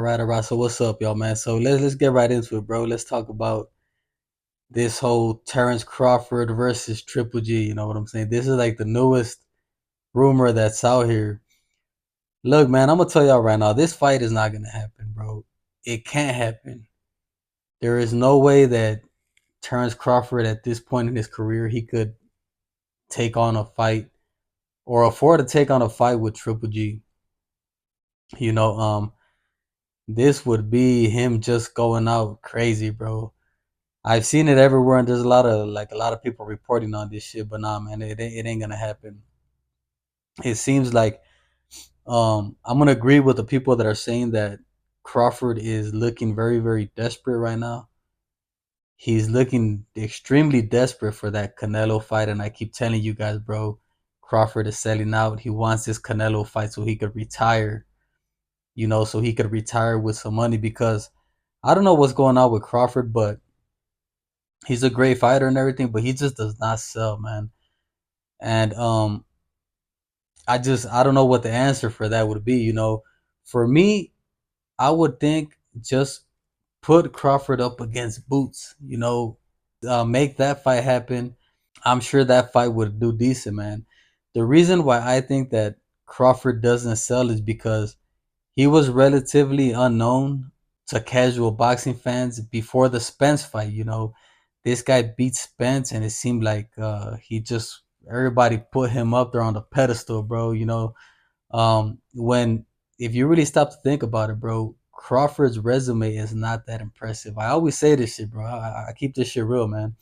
All right. So what's up, y'all, man? So let's get right into it, bro. Let's talk about this whole Terence Crawford versus Triple G. You know what I'm saying? This is like the newest rumor that's out here. Look, man, I'm gonna tell y'all right now, this fight is not gonna happen, bro. It can't happen. There is no way that Terence Crawford at this point in his career he could take on a fight or afford to take on a fight with Triple G. You know, this would be him just going out crazy, bro. I've seen it everywhere, and there's a lot of people reporting on this shit. But nah, man, it ain't gonna happen. It seems like I'm gonna agree with the people that are saying that Crawford is looking very very desperate right now. He's looking extremely desperate for that Canelo fight, and I keep telling you guys, bro, Crawford is selling out. He wants this Canelo fight so he could retire. So he could retire with some money because I don't know what's going on with Crawford, but he's a great fighter and everything, but he just does not sell, man. And I don't know what the answer for that would be. For me, I would think just put Crawford up against Boots. Make that fight happen. I'm sure that fight would do decent, man. The reason why I think that Crawford doesn't sell is because he was relatively unknown to casual boxing fans before the Spence fight. This guy beat Spence, and it seemed like he just everybody put him up there on the pedestal, bro. When if you really stop to think about it, bro, Crawford's resume is not that impressive. I always say this shit, bro. I keep this shit real, man.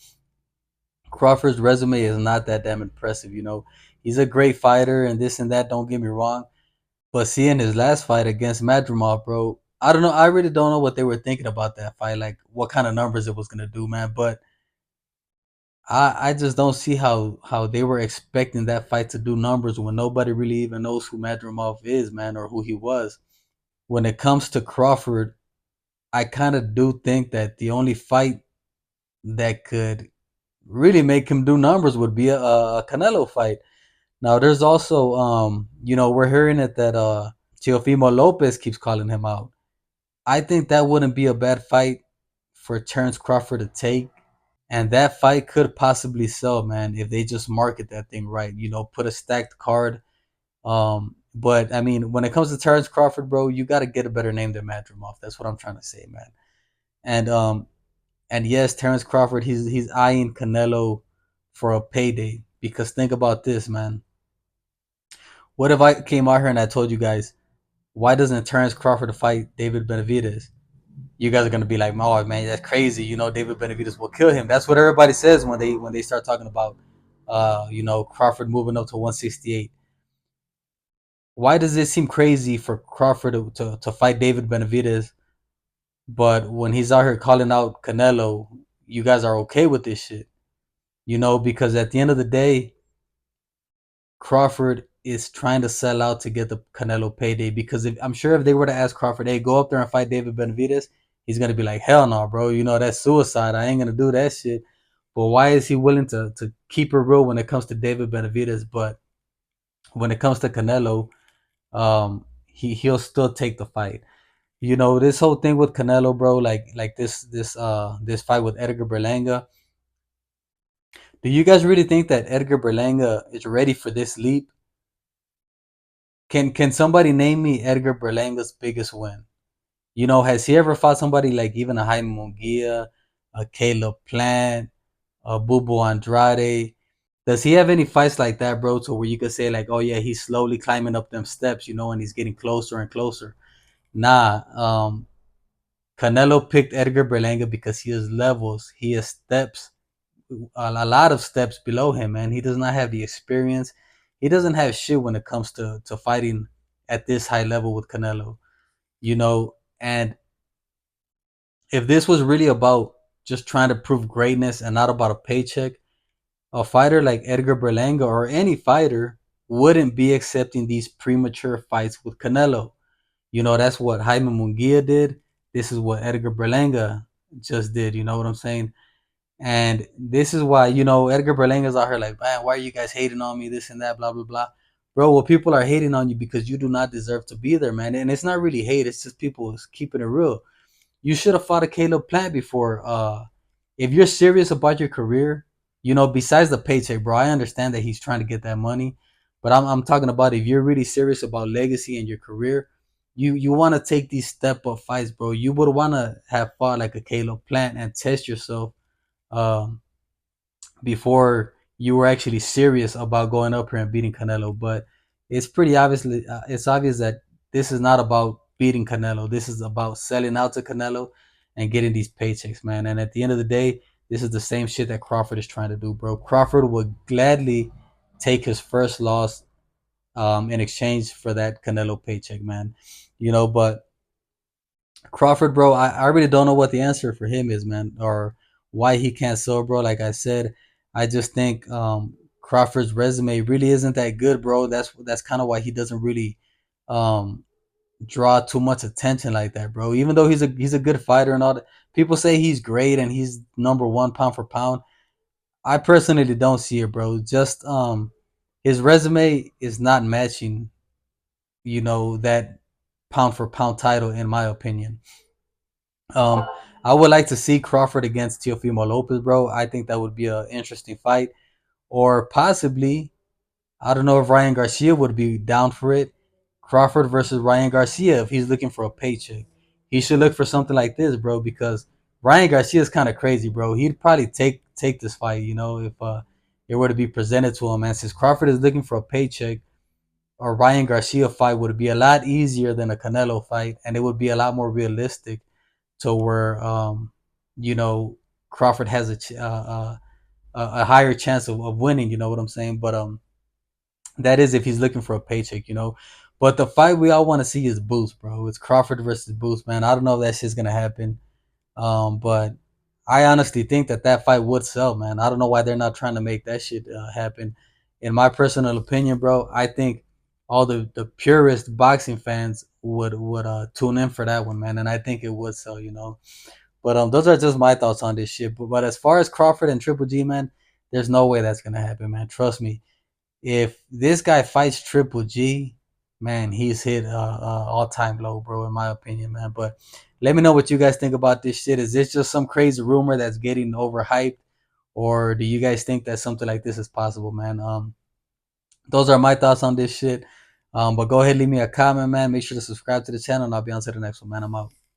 Crawford's resume is not that damn impressive. He's a great fighter and this and that. Don't get me wrong, but seeing his last fight against Madrimov, bro, I don't know. I really don't know what they were thinking about that fight, like what kind of numbers it was gonna do, man. But I just don't see how they were expecting that fight to do numbers when nobody really even knows who Madrimov is, man, or who he was. When it comes to Crawford, I kind of do think that the only fight that could really make him do numbers would be a Canelo fight. Now, there's also, we're hearing it that Teofimo Lopez keeps calling him out. I think that wouldn't be a bad fight for Terence Crawford to take. And that fight could possibly sell, man, if they just market that thing right. Put a stacked card. But I mean, when it comes to Terence Crawford, bro, you got to get a better name than Madrimov. That's what I'm trying to say, man. And yes, Terence Crawford, he's eyeing Canelo for a payday. Because think about this, man. What if I came out here and I told you guys, why doesn't Terence Crawford fight David Benavidez? You guys are gonna be like, "Oh man, that's crazy." David Benavidez will kill him. That's what everybody says when they start talking about, Crawford moving up to 168. Why does it seem crazy for Crawford to fight David Benavidez, but when he's out here calling out Canelo, you guys are okay with this shit? Because at the end of the day, Crawford is trying to sell out to get the Canelo payday. Because I'm sure if they were to ask Crawford, "Hey, go up there and fight David Benavidez," he's gonna be like, "Hell no, bro. That's suicide. I ain't gonna do that shit." But why is he willing to keep it real when it comes to David Benavidez, but when it comes to Canelo, he'll still take the fight. This whole thing with Canelo, bro, like this fight with Edgar Berlanga. Do you guys really think that Edgar Berlanga is ready for this leap? Can somebody name me Edgar Berlanga's biggest win? Has he ever fought somebody like even a Jaime Munguia, a Caleb Plant, a Bubu Andrade? Does he have any fights like that, bro, to where you could say like, oh yeah, he's slowly climbing up them steps, and he's getting closer and closer? Nah. Canelo picked Edgar Berlanga because he has levels. He has steps, a lot of steps below him, man. He does not have the experience. He doesn't have shit when it comes to fighting at this high level with Canelo. And if this was really about just trying to prove greatness and not about a paycheck, a fighter like Edgar Berlanga or any fighter wouldn't be accepting these premature fights with Canelo. That's what Jaime Munguia did. This is what Edgar Berlanga just did. You know what I'm saying? And this is why, Edgar Berlanga's out here like, man, why are you guys hating on me? This and that, blah, blah, blah. bro. Well, people are hating on you because you do not deserve to be there, man. And it's not really hate; it's just people keeping it real. You should have fought a Caleb Plant before. If you're serious about your career, besides the paycheck, bro, I understand that he's trying to get that money, but I'm talking about if you're really serious about legacy and your career, you want to take these step up fights, bro. You would want to have fought like a Caleb Plant and test yourself um, before you were actually serious about going up here and beating Canelo. But it's obvious that this is not about beating Canelo. This is about selling out to Canelo and getting these paychecks, man. And at the end of the day, this is the same shit that Crawford is trying to do, bro. Crawford would gladly take his first loss in exchange for that Canelo paycheck, man. But Crawford, bro, I really don't know what the answer for him is, man, or why he can't sell, bro. Like I said, I just think Crawford's resume really isn't that good, bro. That's kind of why he doesn't really um, draw too much attention like that, bro. Even though he's a good fighter and all that, people say he's great and he's number one pound for pound. I personally don't see it, bro. Just his resume is not matching, that pound for pound title, in my opinion. Um, I would like to see Crawford against Teofimo Lopez, bro. I think that would be an interesting fight. Or possibly, I don't know if Ryan Garcia would be down for it. Crawford versus Ryan Garcia if he's looking for a paycheck. He should look for something like this, bro, because Ryan Garcia is kind of crazy, bro. He'd probably take this fight, if it were to be presented to him. And since Crawford is looking for a paycheck, a Ryan Garcia fight would be a lot easier than a Canelo fight, and it would be a lot more realistic to where you know Crawford has a higher chance of winning. You know what I'm saying? But that is if he's looking for a paycheck. But the fight we all want to see is Boost, bro. It's Crawford versus Boost, man. I don't know if that shit's gonna happen, but I honestly think that fight would sell, man. I don't know why they're not trying to make that shit happen. In my personal opinion, bro, I think all the purest boxing fans would tune in for that one, man, and I think it would sell. But those are just my thoughts on this shit. But as far as Crawford and Triple G, man, there's no way that's gonna happen, man. Trust me. If this guy fights Triple G, man, he's hit all time low, bro, in my opinion, man. But let me know what you guys think about this shit. Is this just some crazy rumor that's getting overhyped, or do you guys think that something like this is possible, man? Those are my thoughts on this shit. But go ahead, leave me a comment, man. Make sure to subscribe to the channel, and I'll be on to the next one, man. I'm out.